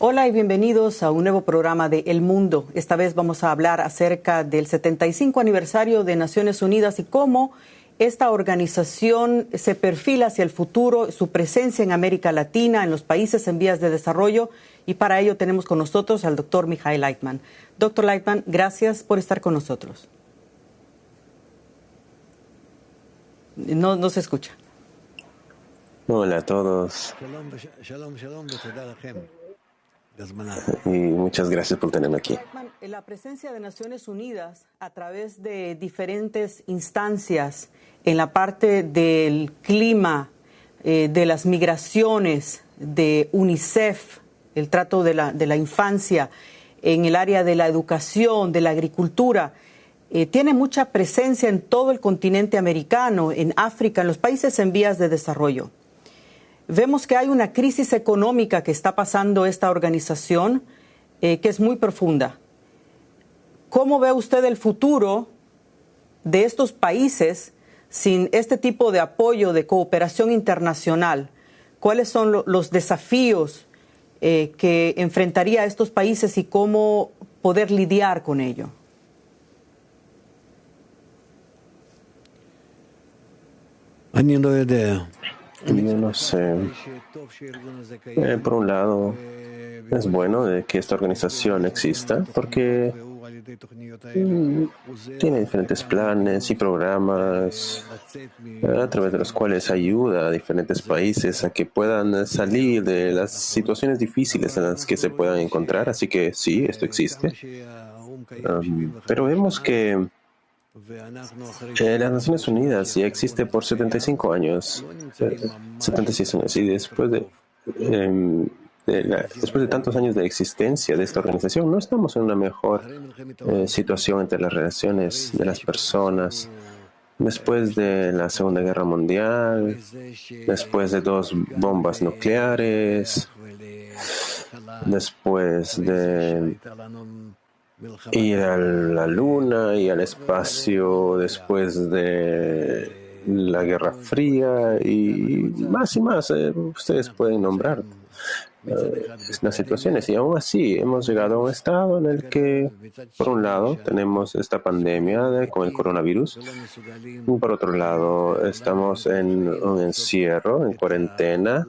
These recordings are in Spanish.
Hola y bienvenidos a un nuevo programa de El Mundo. Esta vez vamos a hablar acerca del 75 aniversario de Naciones Unidas y cómo esta organización se perfila hacia el futuro, su presencia en América Latina, en los países en vías de desarrollo. Y para ello tenemos con nosotros al doctor Mihail Leitman. Doctor Leitman, gracias por estar con nosotros. No se escucha. Hola a todos y muchas gracias por tenerme aquí. La presencia de Naciones Unidas a través de diferentes instancias en la parte del clima, de las migraciones, de UNICEF, el trato de la infancia, en el área de la educación, de la agricultura, tiene mucha presencia en todo el continente americano, en África, en los países en vías de desarrollo. Vemos que hay una crisis económica que está pasando esta organización, que es muy profunda. ¿Cómo ve usted el futuro de estos países sin este tipo de apoyo, de cooperación internacional? ¿Cuáles son los desafíos que enfrentaría a estos países y cómo poder lidiar con ello? Yo no sé. Por un lado, es bueno de que esta organización exista porque tiene diferentes planes y programas a través de los cuales ayuda a diferentes países a que puedan salir de las situaciones difíciles en las que se puedan encontrar. Así que sí, esto existe. Pero vemos que las Naciones Unidas ya existe por 75 años, 76 años, y después después de tantos años de existencia de esta organización, no estamos en una mejor situación entre las relaciones de las personas. Después de la Segunda Guerra Mundial, después de 2 bombas nucleares, después de ir a la Luna y al espacio, después de la Guerra Fría y más, ustedes pueden nombrar las situaciones. Y aún así hemos llegado a un estado en el que, por un lado, tenemos esta pandemia con el coronavirus. Y por otro lado, estamos en un encierro, en cuarentena,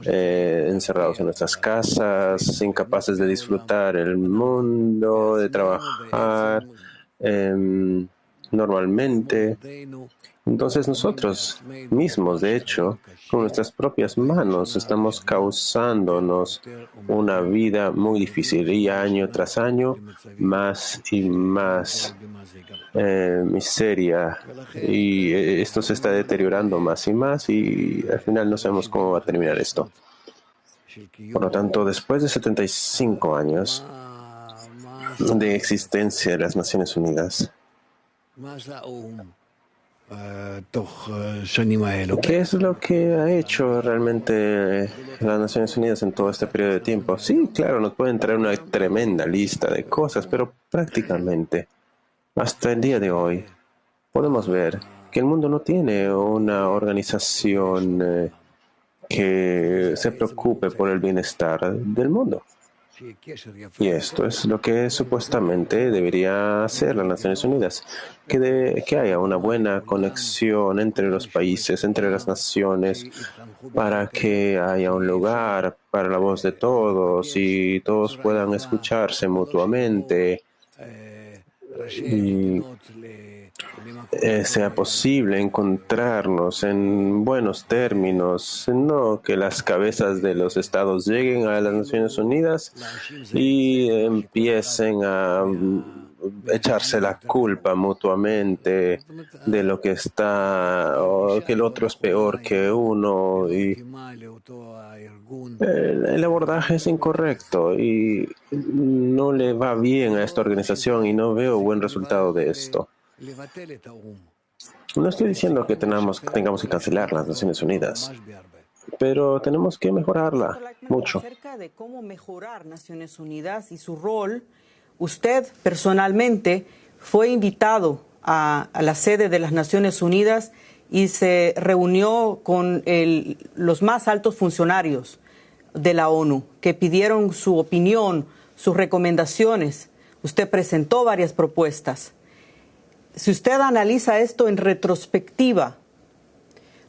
encerrados en nuestras casas, incapaces de disfrutar el mundo, de trabajar normalmente. Entonces nosotros mismos, de hecho, con nuestras propias manos, estamos causándonos una vida muy difícil y año tras año más y más miseria, y esto se está deteriorando más y más y al final no sabemos cómo va a terminar esto. Por lo tanto, después de 75 años de existencia de las Naciones Unidas, ¿qué es lo que ha hecho realmente las Naciones Unidas en todo este periodo de tiempo? Sí, claro, nos pueden traer una tremenda lista de cosas, pero prácticamente hasta el día de hoy podemos ver que el mundo no tiene una organización que se preocupe por el bienestar del mundo. Y esto es lo que supuestamente debería hacer las Naciones Unidas, que haya una buena conexión entre los países, entre las naciones, para que haya un lugar para la voz de todos y todos puedan escucharse mutuamente y sea posible encontrarnos en buenos términos, no que las cabezas de los estados lleguen a las Naciones Unidas y empiecen a echarse la culpa mutuamente de lo que está, o que el otro es peor que uno, y el abordaje es incorrecto y no le va bien a esta organización y no veo buen resultado de esto. No estoy diciendo que tengamos que cancelar las Naciones Unidas, pero tenemos que mejorarla mucho. Acerca de cómo mejorar Naciones Unidas y su rol, usted personalmente fue invitado a la sede de las Naciones Unidas y se reunió con los más altos funcionarios de la ONU, que pidieron su opinión, sus recomendaciones. Usted presentó varias propuestas. Si usted analiza esto en retrospectiva,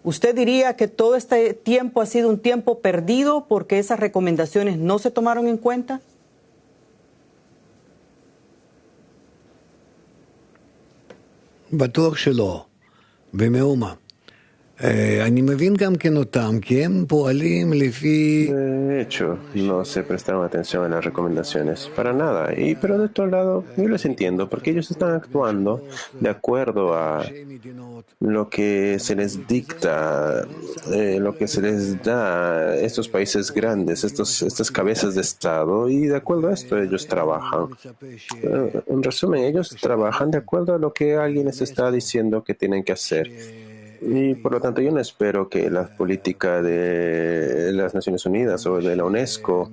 ¿usted diría que todo este tiempo ha sido un tiempo perdido porque esas recomendaciones no se tomaron en cuenta? בטוח שלא, במאומה. אני מבין גם כן אותם, כי הם פועלים לפי... De hecho, no se prestaron atención a las recomendaciones, para nada. Pero de otro lado, yo les entiendo, porque ellos están actuando de acuerdo a lo que se les dicta, lo que se les da a estos países grandes, estas cabezas de Estado, y de acuerdo a esto ellos trabajan. En resumen, ellos trabajan de acuerdo a lo que alguien les está diciendo que tienen que hacer. Y por lo tanto yo no espero que la política de las Naciones Unidas o de la UNESCO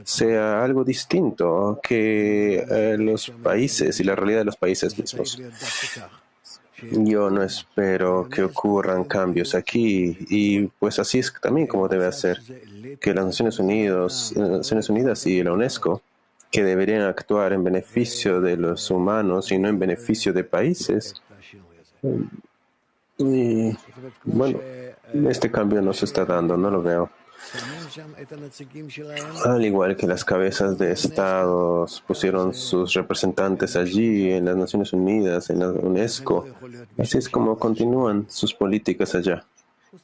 sea algo distinto que los países y la realidad de los países mismos. Yo no espero que ocurran cambios aquí, y pues así es también como debe ser, que las Naciones Unidas y la UNESCO, que deberían actuar en beneficio de los humanos y no en beneficio de países. Y bueno, este cambio no se está dando, no lo veo. Al igual que las cabezas de estados pusieron sus representantes allí en las Naciones Unidas, en la UNESCO, así es como continúan sus políticas allá.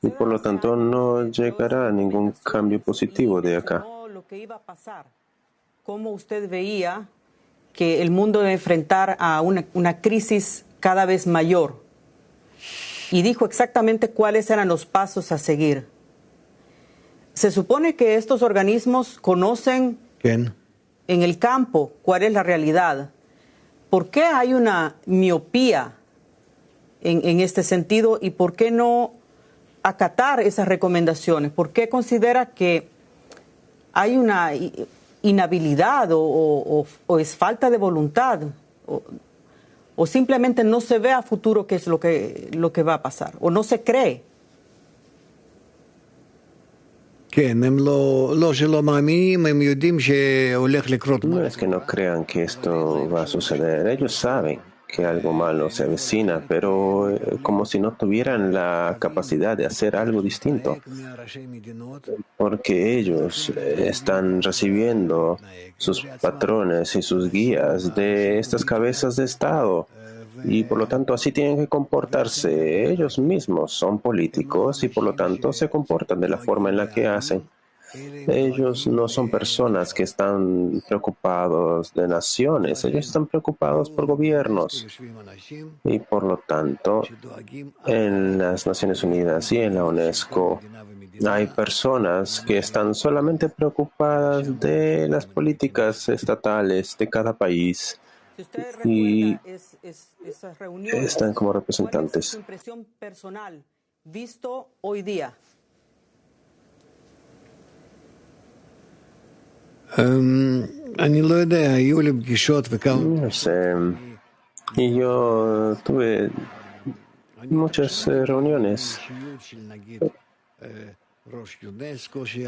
Y por lo tanto no llegará ningún cambio positivo de acá. Lo que iba a pasar, cómo usted veía que el mundo debe enfrentar a una crisis cada vez mayor. Y dijo exactamente cuáles eran los pasos a seguir. Se supone que estos organismos conocen en el campo cuál es la realidad. ¿Por qué hay una miopía en este sentido y por qué no acatar esas recomendaciones? ¿Por qué considera que hay una inhabilidad o es falta de voluntad? ¿O simplemente no se ve a futuro qué es lo que va a pasar? ¿O no se cree? No es que no crean que esto va a suceder. Ellos saben que algo malo se avecina, pero como si no tuvieran la capacidad de hacer algo distinto, porque ellos están recibiendo sus patrones y sus guías de estas cabezas de Estado, y por lo tanto así tienen que comportarse. Ellos mismos son políticos y por lo tanto se comportan de la forma en la que hacen. Ellos no son personas que están preocupados de naciones, ellos están preocupados por gobiernos. Y por lo tanto, en las Naciones Unidas y en la UNESCO hay personas que están solamente preocupadas de las políticas estatales de cada país y están como representantes. ¿Cuál es su impresión personal visto hoy día? No sé. Y yo tuve muchas reuniones.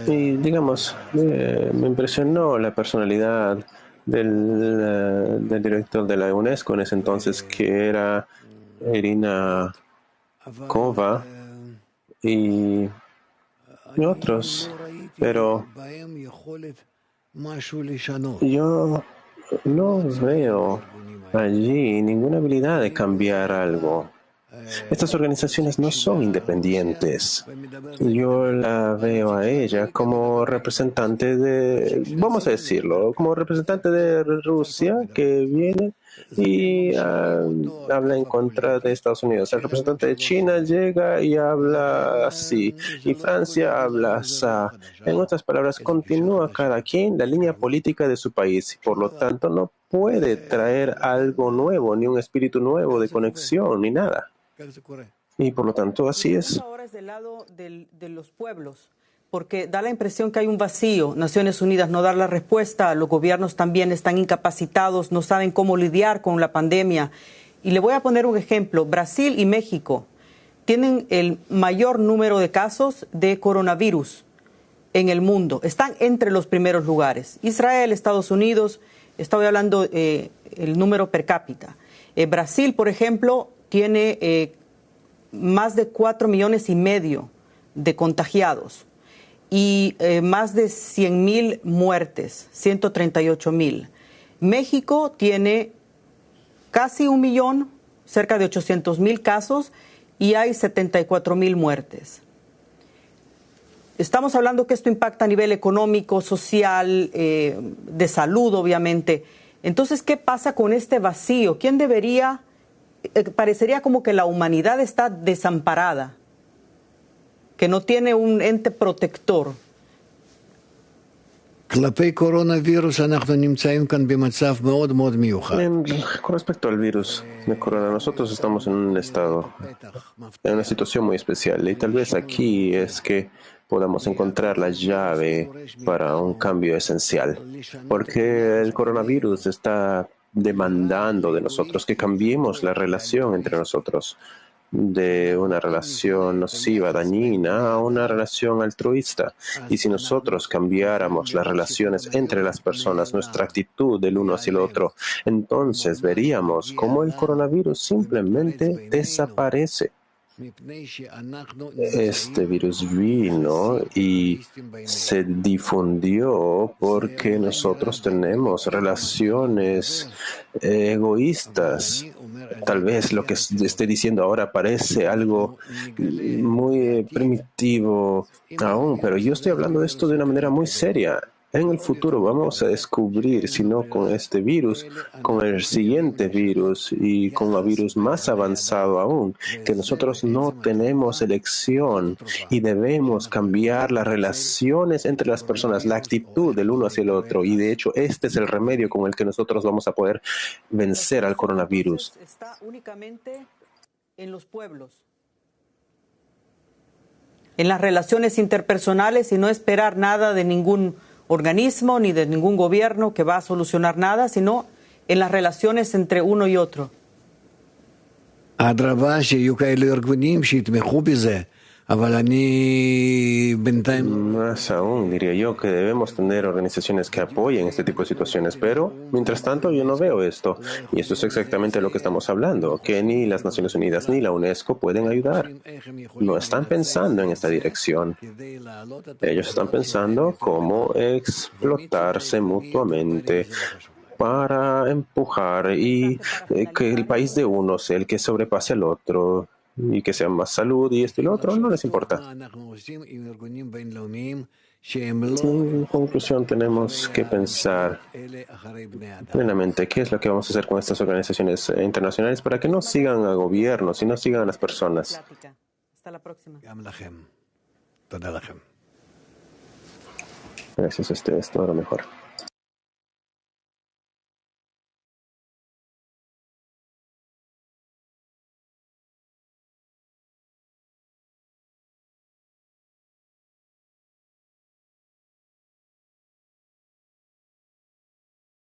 Y digamos, me impresionó la personalidad del director de la UNESCO en ese entonces, que era Irina Kova y otros. Pero yo no veo allí ninguna habilidad de cambiar algo. Estas organizaciones no son independientes. Yo la veo a ella como representante vamos a decirlo, como representante de Rusia que viene y habla en contra de Estados Unidos. El representante de China llega y habla así, y Francia habla así. En otras palabras, continúa cada quien la línea política de su país, y por lo tanto no puede traer algo nuevo, ni un espíritu nuevo de conexión, ni nada. Y por lo tanto, así es. Ahora es del lado de los pueblos, porque da la impresión que hay un vacío. Naciones Unidas no da la respuesta, los gobiernos también están incapacitados, no saben cómo lidiar con la pandemia. Y le voy a poner un ejemplo. Brasil y México tienen el mayor número de casos de coronavirus. en el mundo. Están entre los primeros lugares. Israel, Estados Unidos, estoy hablando el número per cápita. Brasil, por ejemplo, tiene más de 4,5 millones de contagiados y más de 100,000 muertes, 138,000. México tiene casi 1 millón, cerca de 800,000 casos y hay 74,000 muertes. Estamos hablando que esto impacta a nivel económico, social, de salud, obviamente. Entonces, ¿qué pasa con este vacío? ¿Quién debería? Parecería como que la humanidad está desamparada, que no tiene un ente protector. Con respecto al virus de corona, nosotros estamos en un estado, en una situación muy especial y tal vez aquí es que podamos encontrar la llave para un cambio esencial, porque el coronavirus está demandando de nosotros que cambiemos la relación entre nosotros, de una relación nociva, dañina, a una relación altruista. Y si nosotros cambiáramos las relaciones entre las personas, nuestra actitud del uno hacia el otro, entonces veríamos cómo el coronavirus simplemente desaparece. Este virus vino y se difundió porque nosotros tenemos relaciones egoístas. Tal vez lo que estoy diciendo ahora parece algo muy primitivo aún, pero yo estoy hablando de esto de una manera muy seria. En el futuro vamos a descubrir, si no con este virus, con el siguiente virus y con un virus más avanzado aún, que nosotros no tenemos elección y debemos cambiar las relaciones entre las personas, la actitud del uno hacia el otro. Y de hecho, este es el remedio con el que nosotros vamos a poder vencer al coronavirus. Está únicamente en los pueblos, en las relaciones interpersonales y no esperar nada de ningún organismo ni de ningún gobierno que va a solucionar nada, sino en las relaciones entre uno y otro. Más aún, diría yo que debemos tener organizaciones que apoyen este tipo de situaciones, pero mientras tanto yo no veo esto. Y esto es exactamente lo que estamos hablando, que ni las Naciones Unidas ni la UNESCO pueden ayudar. No están pensando en esta dirección. Ellos están pensando cómo explotarse mutuamente para empujar y que el país de uno sea el que sobrepase al otro y que sea más salud y esto y lo otro, no les importa. En conclusión, tenemos que pensar plenamente qué es lo que vamos a hacer con estas organizaciones internacionales para que no sigan a gobiernos y no sigan a las personas. Hasta la próxima. Gracias a ustedes, todo lo mejor.